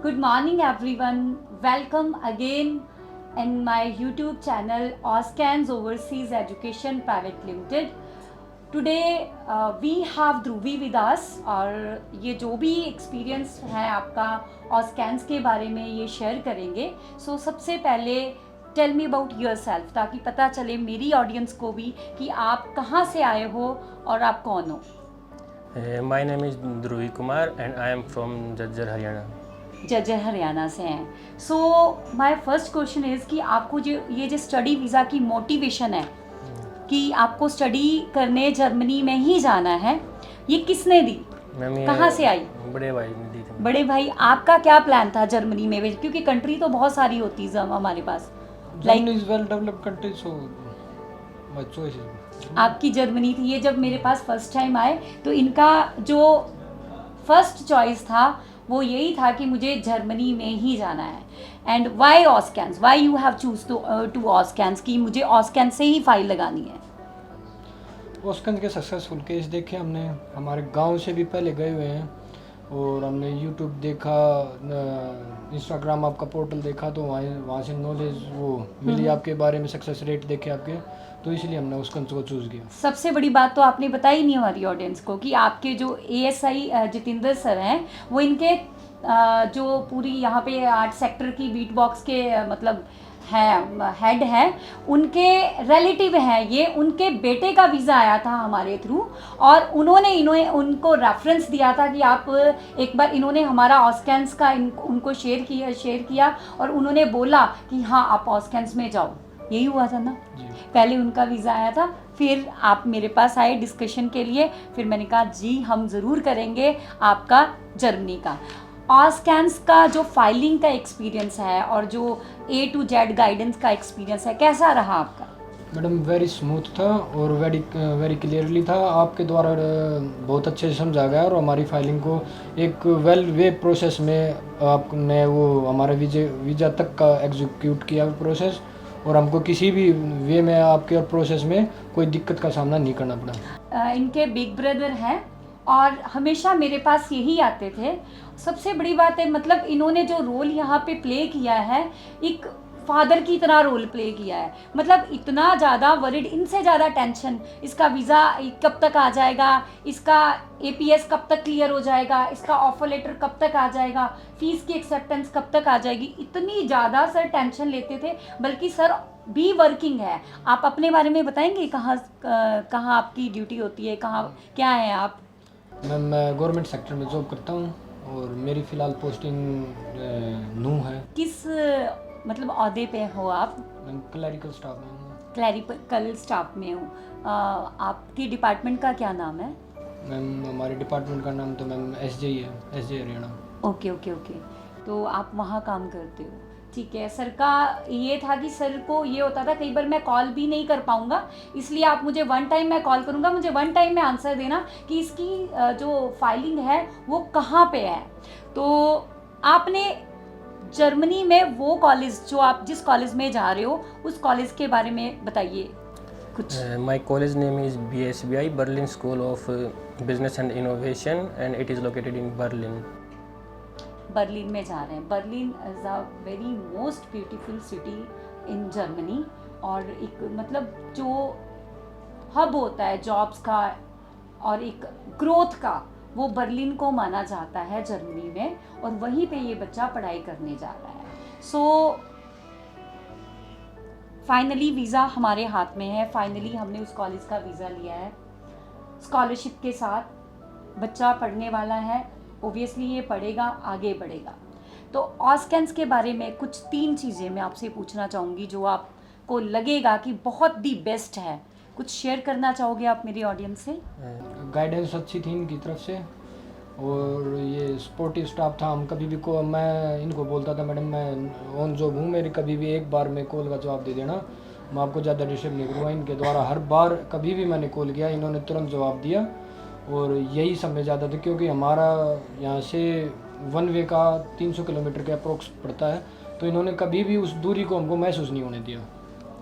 Good morning everyone. Welcome again in my YouTube channel Oscans Overseas Education Private Limited. Today we have Dhruvi with us और ये जो भी experience है आपका ऑस्कैंस के बारे में ये शेयर करेंगे. सो सबसे पहले टेल मी अबाउट योरसेल्फ ताकि पता चले मेरी ऑडियंस को भी कि आप कहाँ से आए हो और आप कौन हो. My name is Dhubri Kumar and I am from Jhajjar Haryana. Jhajjar Haryana से हैं. So my first question is कि आपको जो स्टडी वीज़ा की मोटिवेशन है कि आपको स्टडी करने जर्मनी में ही जाना है, ये किसने दी, कहाँ से आई? बड़े भाई ने दी थी. बड़े भाई, आपका क्या प्लान था जर्मनी में? क्योंकि कंट्री तो बहुत सारी होती है हमारे पास. Germany is well developed country, so my choice is. आपकी जर्मनी थी. ये जब मेरे पास फर्स्ट टाइम आए तो इनका जो फर्स्ट चॉइस था वो यही था कि मुझे जर्मनी में ही जाना है. And why Oscans, why you have choose to Oscans कि मुझे ऑस्कैंस से ही फाइल लगानी है? ऑस्कैंस के सक्सेसफुल केस देखे हमने, हमारे गांव से भी पहले गए हुए हैं और हमने यूट्यूब देखा, इंस्टाग्राम आपका पोर्टल देखा तो वहाँ से नॉलेज वो मिली आपके बारे में, सक्सेस रेट देखे आपके, तो इसलिए हमने ऑस्कैंस को चूज़ किया. सबसे बड़ी बात तो आपने बताई नहीं हमारी ऑडियंस को कि आपके जो एएसआई जितेंद्र सर हैं वो इनके जो पूरी यहाँ पे 8 सेक्टर की बीट बॉक्स के मतलब हेड है, उनके रिलेटिव हैं. ये उनके बेटे का वीज़ा आया था हमारे थ्रू और इन्होंने उनको रेफरेंस दिया था कि आप एक बार, इन्होंने हमारा ऑस्कैंस का उनको शेयर किया और उन्होंने बोला कि हाँ आप ऑस्कैंस में जाओ. यही हुआ था ना? पहले उनका वीज़ा आया था, फिर आप मेरे पास आए डिस्कशन के लिए, फिर मैंने कहा जी हम ज़रूर करेंगे आपका जर्मनी का. ऑस्कैंस का जो फाइलिंग का एक्सपीरियंस है और जो A to Z गाइडेंस का एक्सपीरियंस है, कैसा रहा आपका? मैडम वेरी स्मूथ था और वेरी क्लियरली था. आपके द्वारा बहुत अच्छे से समझा गया और हमारी फाइलिंग को एक वेल वे प्रोसेस में आपने वो हमारे वीज़ा तक का एग्जीक्यूट किया प्रोसेस, और हमको किसी भी वे में आपके और प्रोसेस में कोई दिक्कत का सामना नहीं करना पड़ा. इनके बिग ब्रदर हैं और हमेशा मेरे पास यही आते थे. सबसे बड़ी बात है मतलब इन्होंने जो रोल यहाँ पे प्ले किया है, एक फादर की तरह रोल प्ले किया है. मतलब इतना ज़्यादा वरिड, इनसे ज़्यादा टेंशन, इसका वीज़ा कब तक आ जाएगा, इसका APS कब तक क्लियर हो जाएगा, इसका ऑफर लेटर कब तक आ जाएगा, फ़ीस की एक्सेप्टेंस कब तक आ जाएगी, इतनी ज़्यादा सर टेंशन लेते थे. बल्कि सर भी वर्किंग है. आप अपने बारे में बताएंगे कहाँ आपकी ड्यूटी होती है, कहाँ क्या है आप? मैं गवर्नमेंट सेक्टर में जॉब करता हूँ और मेरी फ़िलहाल पोस्टिंग नूह है. किस मतलब ओहदे पे हो आप? मैं क्लरिकल स्टाफ में हूँ. क्लरिकल स्टाफ में हूँ. आपकी डिपार्टमेंट का क्या नाम है? मैम हमारे डिपार्टमेंट का नाम तो मैम SJ ही है, SJ हरियाणा. ओके. तो आप वहाँ काम करते हो, ठीक है. सर का ये था कि सर को ये होता था कई बार मैं कॉल भी नहीं कर पाऊँगा, इसलिए आप मुझे वन टाइम मैं कॉल करूँगा, मुझे वन टाइम में आंसर देना कि इसकी जो फाइलिंग है वो कहाँ पे है. तो आपने जर्मनी में वो कॉलेज जो आप जिस कॉलेज में जा रहे हो उस कॉलेज के बारे में बताइए कुछ. My college name is BSBI Berlin school of business and innovation and it is located in Berlin. Berlin में जा रहे हैं. Berlin is a very most beautiful city in Germany और एक मतलब जो हब होता है जॉब्स का और एक ग्रोथ का, वो बर्लिन को माना जाता है जर्मनी में, और वहीं पे ये बच्चा पढ़ाई करने जा रहा है. सो फाइनली वीज़ा हमारे हाथ में है. फाइनली हमने उस कॉलेज का वीज़ा लिया है. स्कॉलरशिप के साथ बच्चा पढ़ने वाला है. ओबियसली ये पढ़ेगा, आगे बढ़ेगा. तो ऑस्कैंस के बारे में कुछ 3 चीज़ें मैं आपसे पूछना चाहूँगी जो आपको लगेगा कि बहुत दी बेस्ट है. कुछ शेयर करना चाहोगे आप मेरी ऑडियंस से? गाइडेंस अच्छी थी इनकी तरफ से और ये सपोर्टिव स्टाफ था. हम कभी भी मैं इनको बोलता था मैडम मैं ऑन जॉब हूँ, मेरी कभी भी एक बार में कॉल का जवाब दे देना, मैं आपको ज़्यादा डिस्टर्ब नहीं करूँगा. इनके द्वारा हर बार कभी भी मैंने कॉल किया इन्होंने तुरंत जवाब दिया और यही समय ज़्यादा था क्योंकि हमारा यहाँ से वन वे का 300 किलोमीटर के अप्रोक्स पड़ता है, तो इन्होंने कभी भी उस दूरी को हमको महसूस नहीं होने दिया.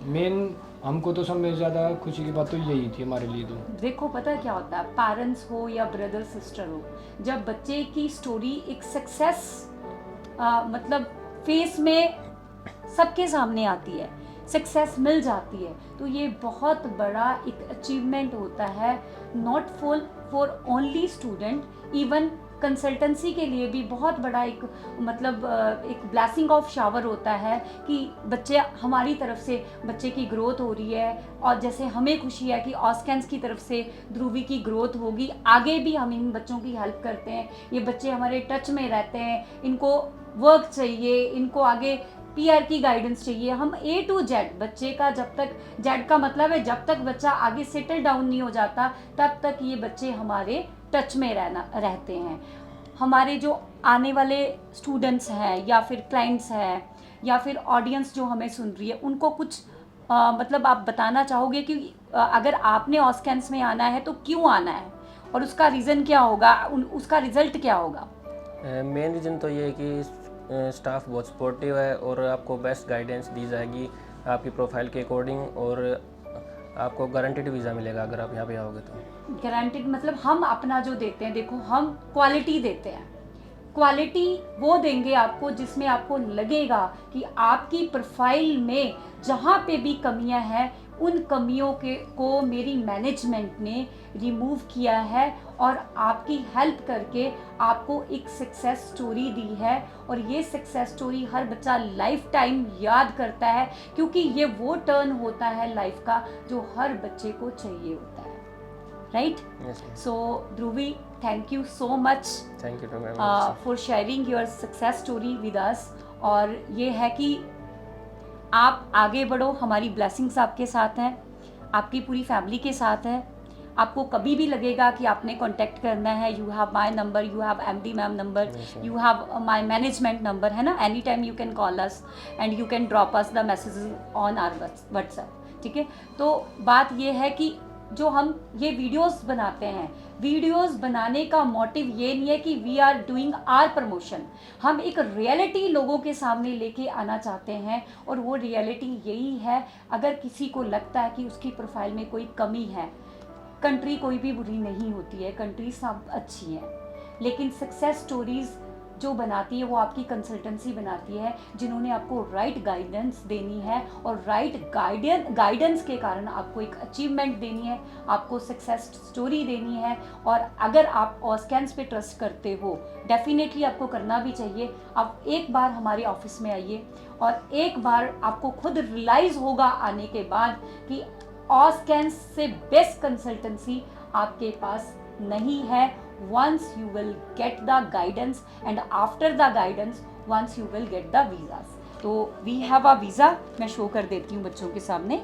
मेन हमको तो सब में ज़्यादा खुशी की बात तो यही थी हमारे लिए. तो देखो पता क्या होता है, पेरेंट्स हो या ब्रदर सिस्टर हो, जब बच्चे की स्टोरी एक सक्सेस मतलब फेस में सबके सामने आती है, सक्सेस मिल जाती है, तो ये बहुत बड़ा एक अचीवमेंट होता है, not for only student, even consultancy के लिए भी बहुत बड़ा एक मतलब एक ब्लेसिंग ऑफ शावर होता है कि बच्चे हमारी तरफ से बच्चे की ग्रोथ हो रही है, और जैसे हमें खुशी है कि ऑस्कैंस की तरफ से ध्रुवी की ग्रोथ होगी, आगे भी हम इन बच्चों की हेल्प करते हैं, ये बच्चे हमारे टच में रहते हैं, इनको वर्क चाहिए, इनको आगे पीआर की गाइडेंस चाहिए, हम A to Z बच्चे का, जब तक जेड का मतलब है जब तक बच्चा आगे सेटल डाउन नहीं हो जाता तब तक ये बच्चे हमारे टच में रहते हैं। हमारे जो आने वाले स्टूडेंट्स हैं या फिर क्लाइंट्स हैं या फिर ऑडियंस जो हमें सुन रही है, उनको कुछ मतलब आप बताना चाहोगे कि अगर आपने ऑस्कैंस में आना है तो क्यों आना है और उसका रीज़न क्या होगा, उसका रिजल्ट क्या होगा? मेन रीज़न तो ये है कि स्टाफ बहुत सपोर्टिव है और आपको बेस्ट गाइडेंस दी जाएगी आपकी प्रोफाइल के अकॉर्डिंग, और आपको गारंटेड वीज़ा मिलेगा अगर आप यहाँ पे आओगे तो। गारंटेड मतलब हम अपना जो देते हैं, देखो हम क्वालिटी देते हैं, क्वालिटी वो देंगे आपको जिसमें आपको लगेगा कि आपकी प्रोफाइल में जहाँ पे भी कमियां हैं उन कमियों को मेरी मैनेजमेंट ने रिमूव किया है और आपकी हेल्प करके आपको एक सक्सेस स्टोरी दी है, और ये सक्सेस स्टोरी हर बच्चा लाइफ टाइम याद करता है, क्योंकि ये वो टर्न होता है लाइफ का जो हर बच्चे को चाहिए होता है, right? So Dhubri, thank you so much thank you for sharing your success story with us. और ये है कि आप आगे बढ़ो, हमारी ब्लेसिंग्स आपके साथ हैं, आपकी पूरी फैमिली के साथ है। आपको कभी भी लगेगा कि आपने कांटेक्ट करना है, you have my number, you have MD ma'am number, you have my management number, है ना? Any time you can call us and you can drop us the messages on our WhatsApp, ठीक है? तो बात ये है कि जो हम ये वीडियोस बनाते हैं, वीडियोस बनाने का मोटिव ये नहीं है कि we are doing our promotion, हम एक रियलिटी लोगों के सामने लेके आना चाहते हैं, और वो रियलिटी यही है, अगर किसी को लगता है कि उसकी प्रोफाइल में कोई कमी है, कंट्री कोई भी बुरी नहीं होती है, कंट्री सब अच्छी है, लेकिन सक्सेस स्टोरीज जो बनाती है वो आपकी कंसल्टेंसी बनाती है, जिन्होंने आपको राइट गाइडेंस देनी है, और राइट गाइडेंस के कारण आपको एक अचीवमेंट देनी है, आपको सक्सेस स्टोरी देनी है। और अगर आप ऑस्कैंस पे ट्रस्ट करते हो, डेफिनेटली आपको करना भी चाहिए। आप एक बार हमारे ऑफिस में आइए और एक बार आपको खुद रियलाइज़ होगा आने के बाद कि ऑस्कैंस से बेस्ट कंसल्टेंसी आपके पास नहीं है। Once you will get the guidance and after the guidance once you will get the visas। तो we have a visa, मैं शो कर देती हूँ बच्चों के सामने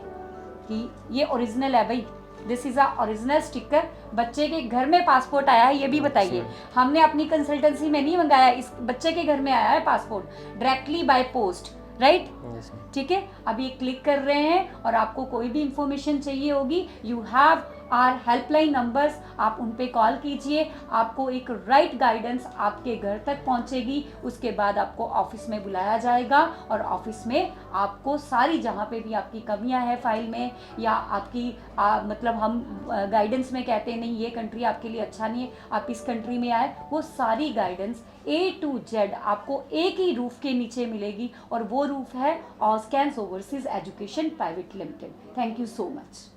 कि ये ओरिजिनल है भाई, this is a original sticker. बच्चे के घर में पासपोर्ट आया है, ये भी बताइए, हमने अपनी कंसल्टेंसी में नहीं मंगाया, इस बच्चे के घर में आया है passport directly by post, right? ठीक है, अब ये क्लिक कर रहे हैं और आपको कोई भी इंफॉर्मेशन चाहिए होगी, you have our helpline numbers, आप उन पे कॉल कीजिए, आपको एक राइट गाइडेंस आपके घर तक पहुंचेगी। उसके बाद आपको ऑफिस में बुलाया जाएगा और ऑफिस में आपको सारी, जहाँ पे भी आपकी कमियां हैं फाइल में, या आपकी मतलब हम गाइडेंस में कहते हैं नहीं ये कंट्री आपके लिए अच्छा नहीं है, आप इस कंट्री में आए, वो सारी गाइडेंस A to Z आपको एक ही रूफ के नीचे मिलेगी, और वो रूफ है Oscans overseas education private limited. Thank you so much.